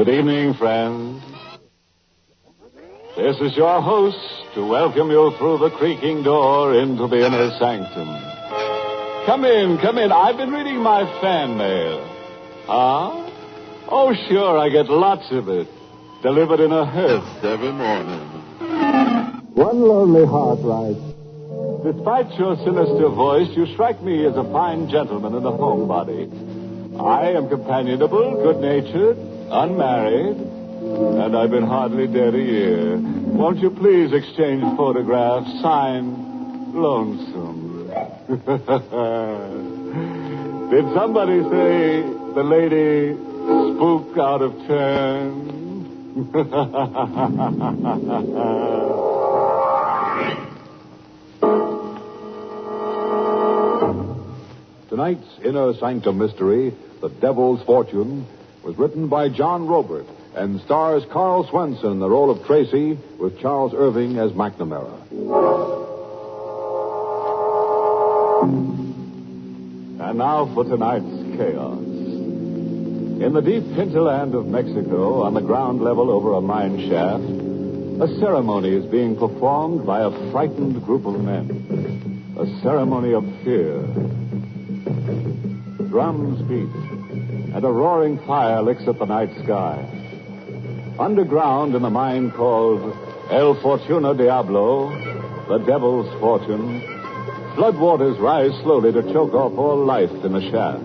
Good evening, friends. This is your host to welcome you through the creaking door into the inner sanctum. Come in. I've been reading my fan mail. Huh? Oh, sure, I get lots of it. Delivered in a hearse every morning. One lonely heart writes, despite your sinister voice, you strike me as a fine gentleman and a homebody. I am companionable, good-natured, unmarried, and I've been hardly dead a year. Won't you please exchange photographs, signed Lonesome? Did somebody say the lady spook out of turn? Tonight's Inner Sanctum mystery, The Devil's Fortune, was written by John Robert and stars Carl Swenson in the role of Tracy with Charles Irving as McNamara. And now for tonight's chaos. In the deep hinterland of Mexico, on the ground level over a mine shaft, a ceremony is being performed by a frightened group of men. A ceremony of fear. Drums beat, and a roaring fire licks at the night sky. Underground in the mine called El Fortuna Diablo, the Devil's Fortune, floodwaters rise slowly to choke off all life in the shaft.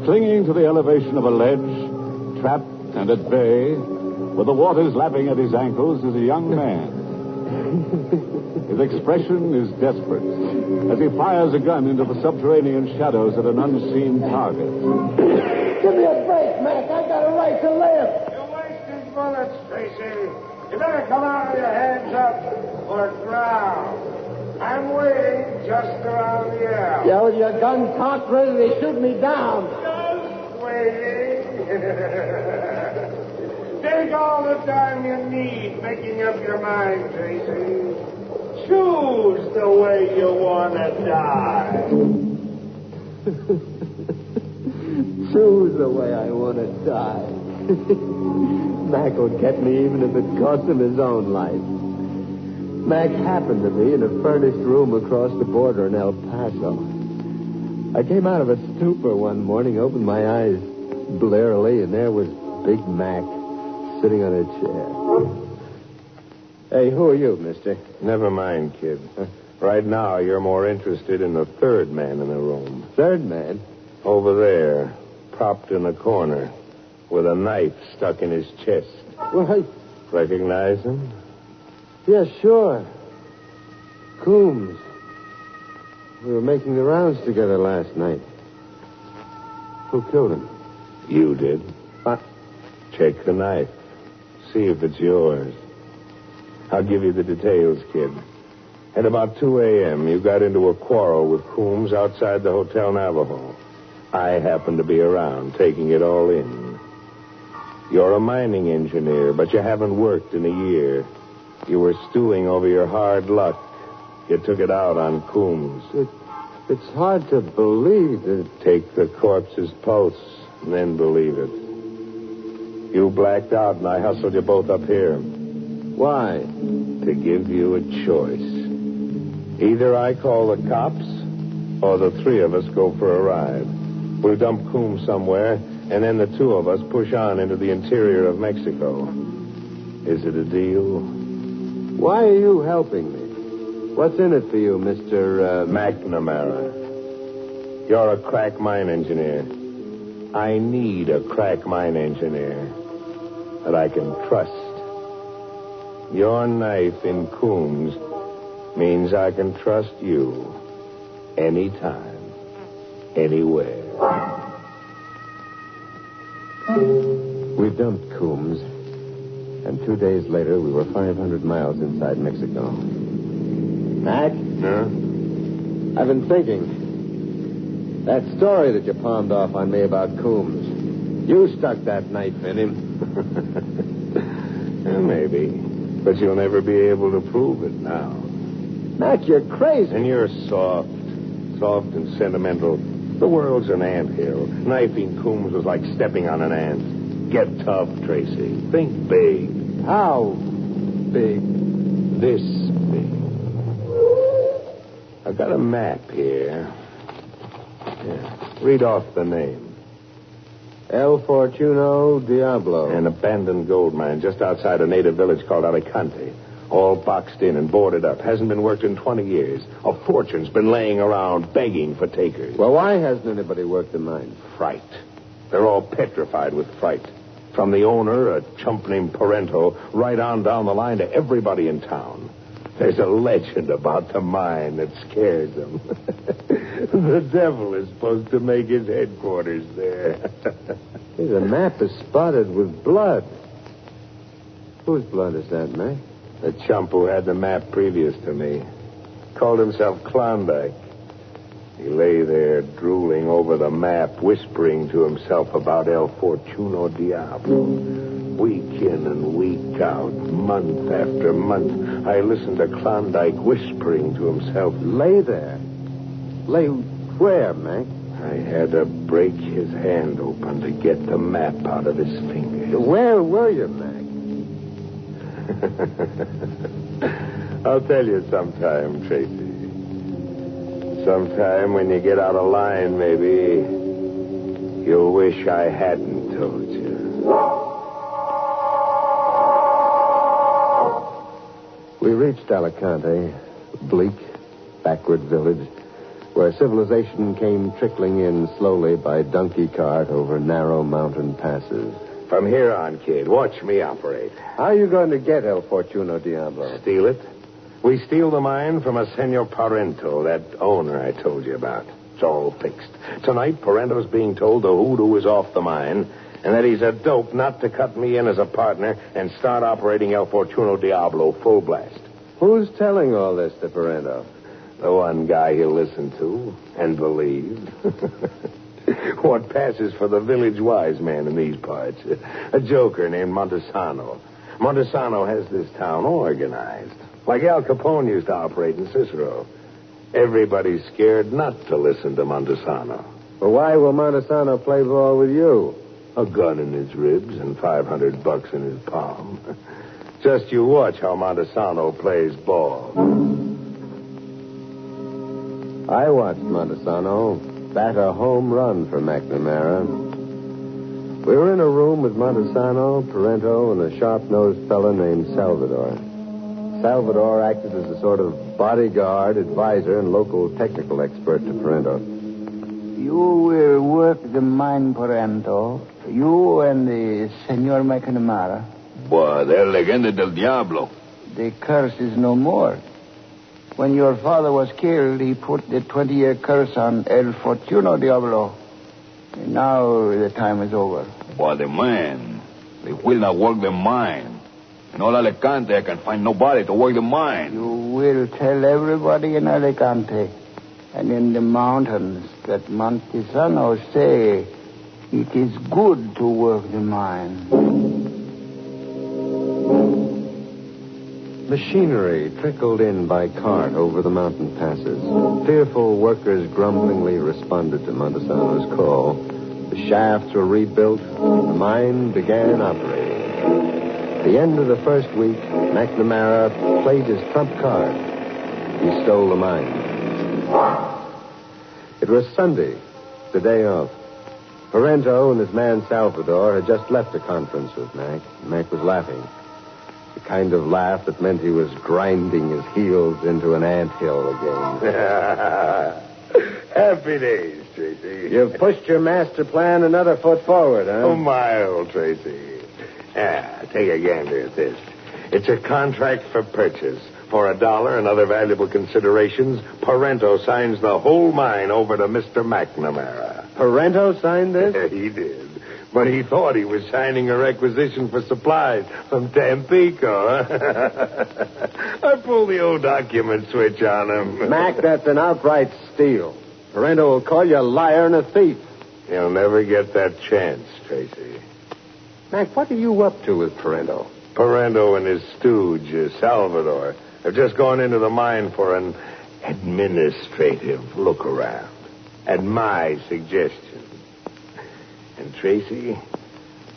Clinging to the elevation of a ledge, trapped and at bay, with the waters lapping at his ankles, is a young man. His expression is desperate as he fires a gun into the subterranean shadows at an unseen target. Give me a break, Mac. I got a right to live. You're wasting bullets, Tracy. You better come out with your hands up or drown. I'm waiting just around the alley. Yeah, with your gun cocked, ready to shoot me down. Just waiting. Take all the time you need making up your mind, Tracy. Choose the way you want to die. Choose the way I want to die. Mac will get me even if it costs him his own life. Mac happened to be in a furnished room across the border in El Paso. I came out of a stupor one morning, opened my eyes blearily, and there was Big Mac sitting on a chair. Hey, who are you, mister? Never mind, kid. Right now, you're more interested in the third man in the room. Third man? Over there, propped in the corner, with a knife stuck in his chest. Well, Recognize him? yeah, sure. Coombs. We were making the rounds together last night. Who killed him? You did. What? Check the knife. See if it's yours. I'll give you the details, kid. At about 2 a.m., you got into a quarrel with Coombs outside the Hotel Navajo. I happened to be around, taking it all in. You're a mining engineer, but you haven't worked in a year. You were stewing over your hard luck. You took it out on Coombs. It's hard to believe that... Take the corpse's pulse, and then believe it. You blacked out, and I hustled you both up here. Why? To give you a choice. Either I call the cops, or the three of us go for a ride. We'll dump Coombs somewhere, and then the two of us push on into the interior of Mexico. Is it a deal? Why are you helping me? What's in it for you, Mr. McNamara? You're a crack mine engineer. I need a crack mine engineer that I can trust. Your knife in Coombs means I can trust you anytime, anywhere. We dumped Coombs, and 2 days later we were 500 miles inside Mexico. Mac? Huh? I've been thinking. That story that you palmed off on me about Coombs. You stuck that knife in him. Maybe. But you'll never be able to prove it now. Mac, you're crazy. And you're soft. Soft and sentimental. The world's an anthill. Knifing Coombs was like stepping on an ant. Get tough, Tracy. Think big. How big? This big. I've got a map here. Yeah. Read off the name. El Fortuno Diablo. An abandoned gold mine just outside a native village called Alicante. All boxed in and boarded up. Hasn't been worked in 20 years. A fortune's been laying around begging for takers. Well, why hasn't anybody worked the mine? Fright. They're all petrified with fright. From the owner, a chump named Parento, right on down the line to everybody in town. There's a legend about the mine that scares them. The devil is supposed to make his headquarters there. Hey, the map is spotted with blood. Whose blood is that, Mac? The chump who had the map previous to me. Called himself Klondike. He lay there drooling over the map, whispering to himself about El Fortuno Diablo. Week in and week out, month after month, I listened to Klondike whispering to himself. Lay there? Lay where, Mac? I had to break his hand open to get the map out of his fingers. Where were you, Mac? I'll tell you sometime, Tracy. Sometime when you get out of line, maybe, you'll wish I hadn't told you. We reached Alicante, a bleak, backward village, where civilization came trickling in slowly by donkey cart over narrow mountain passes. From here on, kid, watch me operate. How are you going to get El Fortuno Diablo? Steal it? We steal the mine from a Senor Parento, that owner I told you about. It's all fixed. Tonight, Parento's being told the hoodoo is off the mine, and that he's a dope not to cut me in as a partner and start operating El Fortuno Diablo full blast. Who's telling all this to Parento? The one guy he'll listen to and believe. What passes for the village wise man in these parts? A joker named Montesano. Montesano has this town organized, like Al Capone used to operate in Cicero. Everybody's scared not to listen to Montesano. Well, why will Montesano play ball with you? A gun in his ribs and $500 in his palm. Just you watch how Montesano plays ball. I watched Montesano bat a home run for McNamara. We were in a room with Montesano, Parento, and a sharp-nosed fellow named Salvador. Salvador acted as a sort of bodyguard, advisor, and local technical expert to Parento. You will work the mine, Parento. You and the Senor McNamara. Boy, they're legenda del Diablo. The curse is no more. When your father was killed, he put the 20-year curse on El Fortuno Diablo. And now the time is over. Boy, the man. They will not work the mine. In all Alicante, I can find nobody to work the mine. You will tell everybody in Alicante and in the mountains that Montesano say it is good to work the mine. Machinery trickled in by cart over the mountain passes. Fearful workers grumblingly responded to Montesano's call. The shafts were rebuilt. The mine began operating. At the end of the first week, McNamara played his trump card. He stole the mine. It was Sunday, the day off. Parento and his man Salvador had just left a conference with Mac. Mac was laughing. The kind of laugh that meant he was grinding his heels into an anthill again. Happy days, Tracy. You've pushed your master plan another foot forward, huh? Oh, my old Tracy. Take a gander at this. It's a contract for purchase. For $1 and other valuable considerations, Parento signs the whole mine over to Mr. McNamara. Parento signed this? He did. But he thought he was signing a requisition for supplies from Tampico. I pulled the old document switch on him. Mac, that's an outright steal. Parento will call you a liar and a thief. You'll never get that chance, Tracy. Mac, what are you up to with Parento? Parento and his stooge, Salvador, have just gone into the mine for an administrative look-around. At my suggestion. And, Tracy,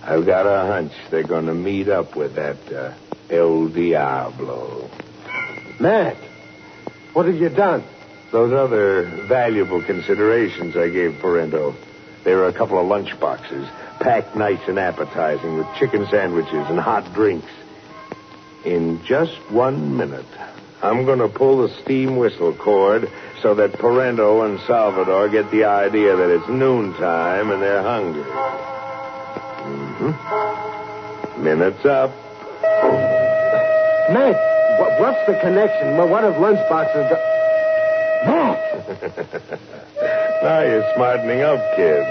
I've got a hunch they're going to meet up with that El Diablo. Mac, what have you done? Those other valuable considerations I gave Parento. There were a couple of lunch boxes, packed nice and appetizing with chicken sandwiches and hot drinks. In just 1 minute, I'm going to pull the steam whistle cord so that Parento and Salvador get the idea that it's noontime and they're hungry. Minute's up. Mac, what's the connection? What have lunchboxes got... Mac! Now you're smartening up, kid.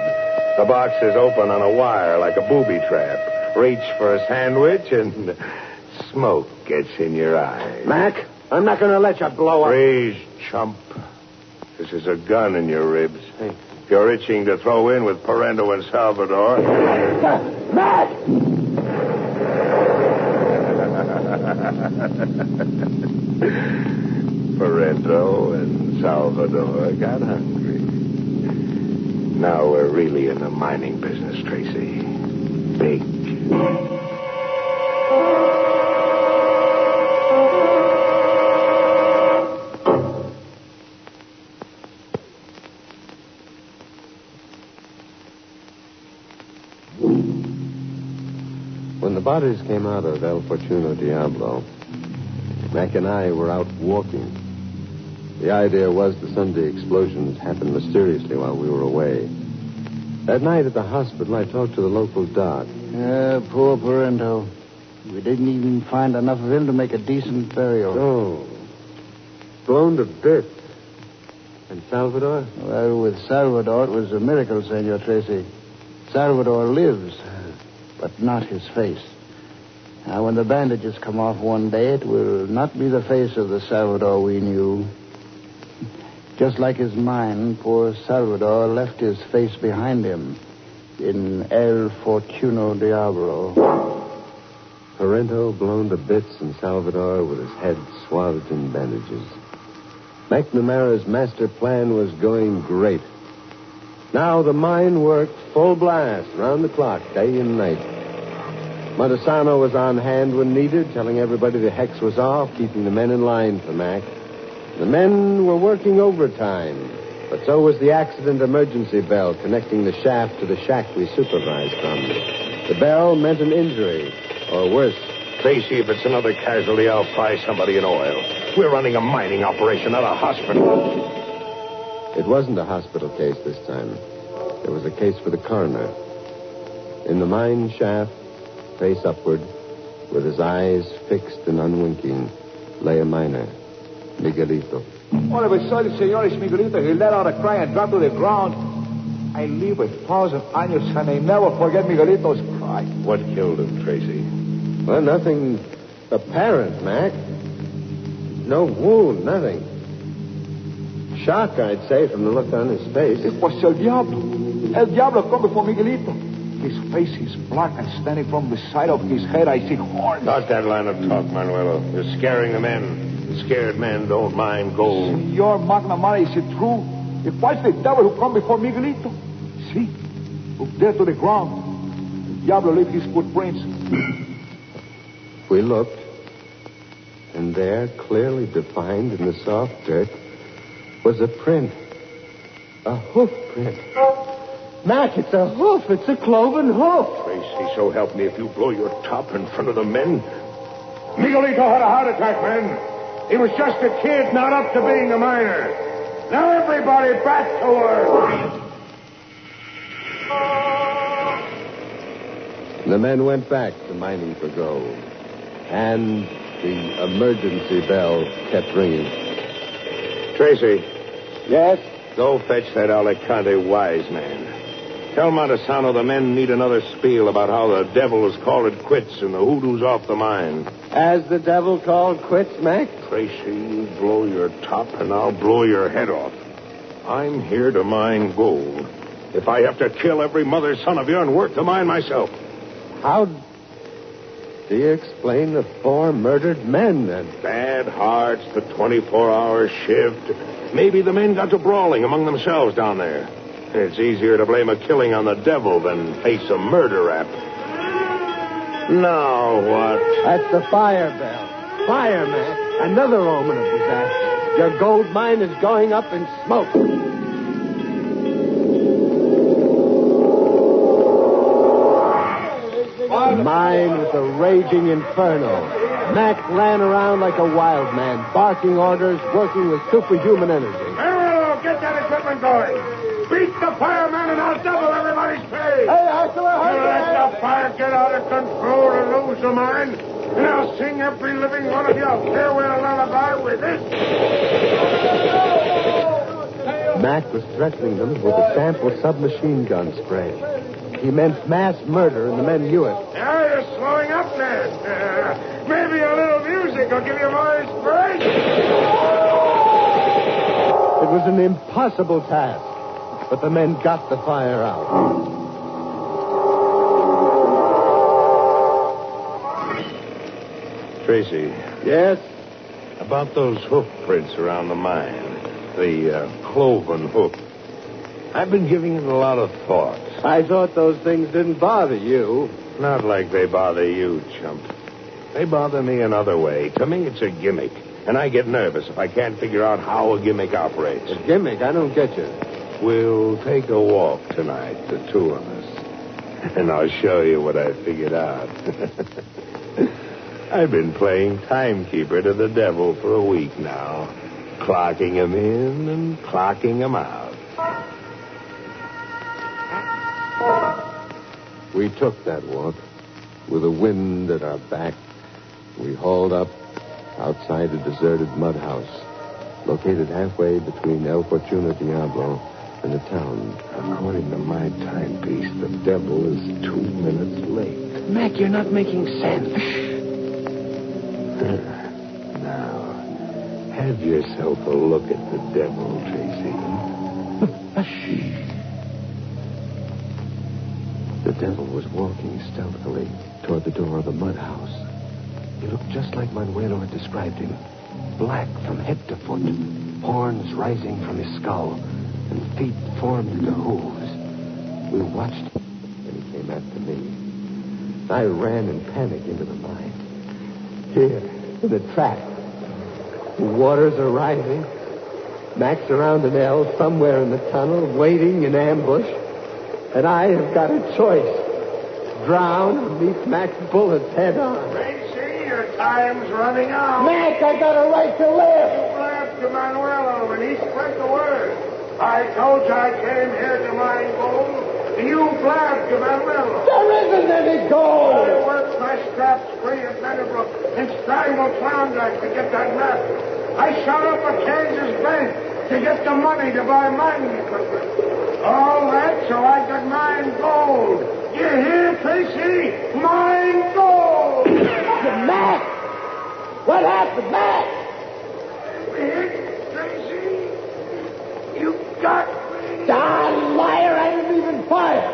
The box is open on a wire like a booby trap. Reach for a sandwich and smoke gets in your eye. Mac, I'm not going to let you blow up. Freeze, chump. This is a gun in your ribs. If you're itching to throw in with Parento and Salvador... Mac! Parento and Salvador got hungry. Now we're really in the mining business, Tracy. Big. When the bodies came out of El Fortuno Diablo, Mac and I were out walking. The idea was the Sunday explosions happened mysteriously while we were away. That night at the hospital, I talked to the local doc. Poor Parento. We didn't even find enough of him to make a decent burial. Oh. Blown to bits. And Salvador? Well, with Salvador, it was a miracle, Senor Tracy. Salvador lives, but not his face. Now, when the bandages come off one day, it will not be the face of the Salvador we knew. Just like his mind, poor Salvador left his face behind him in El Fortuno Diablo. Parento blown to bits and Salvador with his head swathed in bandages. McNamara's master plan was going great. Now the mine worked full blast, round the clock, day and night. Montesano was on hand when needed, telling everybody the hex was off, keeping the men in line for Mac. The men were working overtime, but so was the accident emergency bell connecting the shaft to the shack we supervised from. The bell meant an injury, or worse. Tracy, if it's another casualty, I'll fry somebody in oil. We're running a mining operation, not a hospital. It wasn't a hospital case this time. It was a case for the coroner. In the mine shaft, face upward, with his eyes fixed and unwinking, lay a miner, Miguelito. All of a sudden, Senores Miguelito, he let out a cry and dropped to the ground. I live 1,000 años and I never forget Miguelito's cry. What killed him, Tracy? Well, nothing apparent, Mac. No wound, nothing. Shock, I'd say, from the look on his face. It was El Diablo. El Diablo come before Miguelito. His face is black and standing from the side of his head, I see horns. Start that line of talk, Manuelo. You're scaring the men. Scared men don't mind gold. Senor McNamara, is it true? It was the devil who come before Miguelito. See? Up there to the ground. El Diablo left his footprints. We looked, and there, clearly defined in the soft dirt, was a print. A hoof print. Mac, it's a hoof. It's a cloven hoof. Tracy, so help me if you blow your top in front of the men. Miguelito had a heart attack, men. He was just a kid, not up to being a miner. Now everybody back to work. The men went back to mining for gold. And the emergency bell kept ringing. Tracy. Yes? Go fetch that Alicante wise man. Tell Montesano the men need another spiel about how the devil has called it quits and the hoodoo's off the mine. As the devil called quits, Mac? Tracy, you blow your top and I'll blow your head off. I'm here to mine gold. If I have to kill every mother's son of you and work the mine myself. How do you explain the 4 murdered men, then? Bad hearts, the 24-hour shift. Maybe the men got to brawling among themselves down there. It's easier to blame a killing on the devil than face a murder rap. Now what? That's the fire bell. Fire, Mac. Another omen of disaster. Your gold mine is going up in smoke. Mine was a raging inferno. Mac ran around like a wild man, barking orders, working with superhuman energy. Hello, get that equipment going. Beat the fireman and I'll double everybody's pay. Hey, Axel, You let the fire get out of control and lose the mine, and I'll sing every living one of you a farewell lullaby with this. Mac was threatening them with a sample submachine gun spray. He meant mass murder, and the men knew it. Now you're slowing up then. Maybe a little music will give you more inspiration. It was an impossible task, but the men got the fire out. Tracy, Yes? about those hoof prints around the mine, the cloven hoof. I've been giving it a lot of thought. I thought those things didn't bother you. Not like they bother you, chump. They bother me another way. To me, it's a gimmick. And I get nervous if I can't figure out how a gimmick operates. A gimmick? I don't get you. We'll take a walk tonight, the two of us. And I'll show you what I figured out. I've been playing timekeeper to the devil for a week now. Clocking him in and clocking him out. We took that walk. With the wind at our back, we hauled up outside a deserted mud house, located halfway between El Fortuna Diablo and the town. According to my timepiece, the devil is 2 minutes late. Mac, you're not making sense. Now, have yourself a look at the devil, Tracy. The devil was walking stealthily toward the door of the mud house. He looked just like Manuelo had described him. Black from head to foot, horns rising from his skull, and feet formed into hooves. We watched him, and he came after me. I ran in panic into the mine. Here, in the trap. The waters are rising. Mac's around an L somewhere in the tunnel, waiting in ambush. And I have got a choice. Drown or meet Mac's bullets head on. Tracy, your time's running out. Mac, I got a right to live. You blabbed to Manuelo, and he spread the word. I told you I came here to mine gold, and you blabbed to Manuelo. There isn't any gold. I worked my straps free at Meadowbrook and strangled Klondike to get that map. I shot up a Kansas bank to get the money to buy mining equipment. All that so I could mine gold. You hear, Tracy? Mine gold! Mac! What happened, Mac? Hit, Tracy? You got me. Ah, liar, I didn't even fire.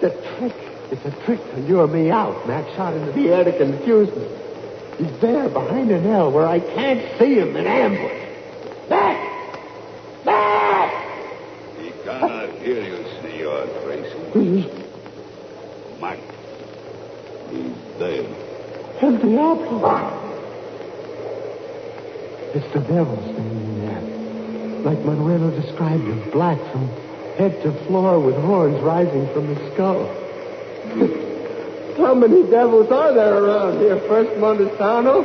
It's a trick to lure me out. Mac shot into the air to confuse me. He's there behind an L where I can't see him in ambush. Mac! Mac! He cannot hear you, Senor Tracy. Mac, he's dead. El Diablo. It's the devil standing there. Like Manuelo described him, black from head to floor with horns rising from his skull. How many devils are there around here? First Montesano,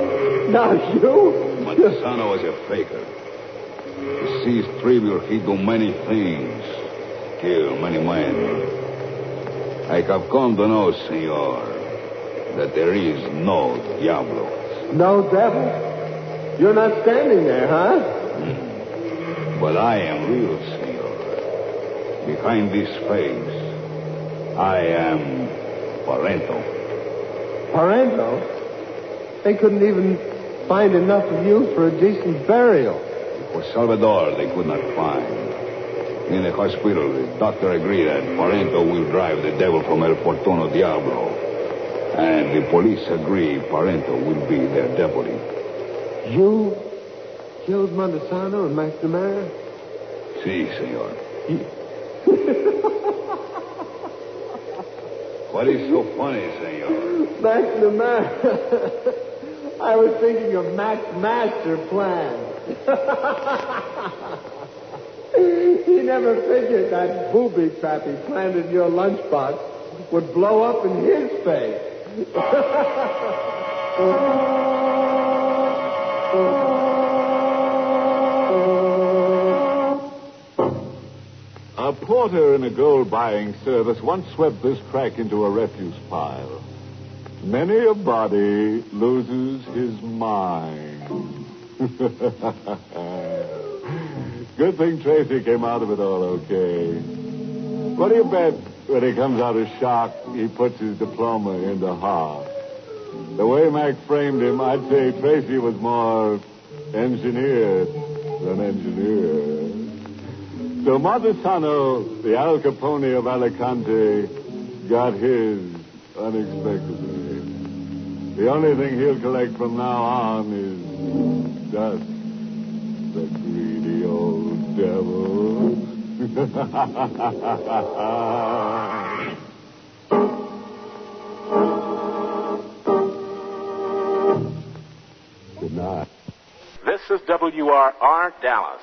now you. Montesano was a faker. He sees trivial, he do many things. Kill many men. I have come to know, senor, that there is no Diablo. No devil? You're not standing there, huh? But I am real, senor. Behind this face, I am Parento. Parento? They couldn't even find enough of you for a decent burial. For Salvador, they could not find. In the hospital, the doctor agreed that Parento will drive the devil from El Fortuno Diablo. And the police agree Parento will be their deputy. You killed Montesano and McNamara? Si, senor. What is so funny, senor? McNamara. I was thinking of Mac's master plan. He never figured that booby trap he planted in your lunchbox would blow up in his face. A porter in a gold-buying service once swept this track into a refuse pile. Many a body loses his mind. Good thing Tracy came out of it all okay. What do you bet when he comes out of shock, he puts his diploma in the heart? The way Mac framed him, I'd say Tracy was more engineered than engineered. So Montesano, the Al Capone of Alicante, got his unexpectedly. The only thing he'll collect from now on is dust. The greedy old devil. Good night. This is WRR Dallas.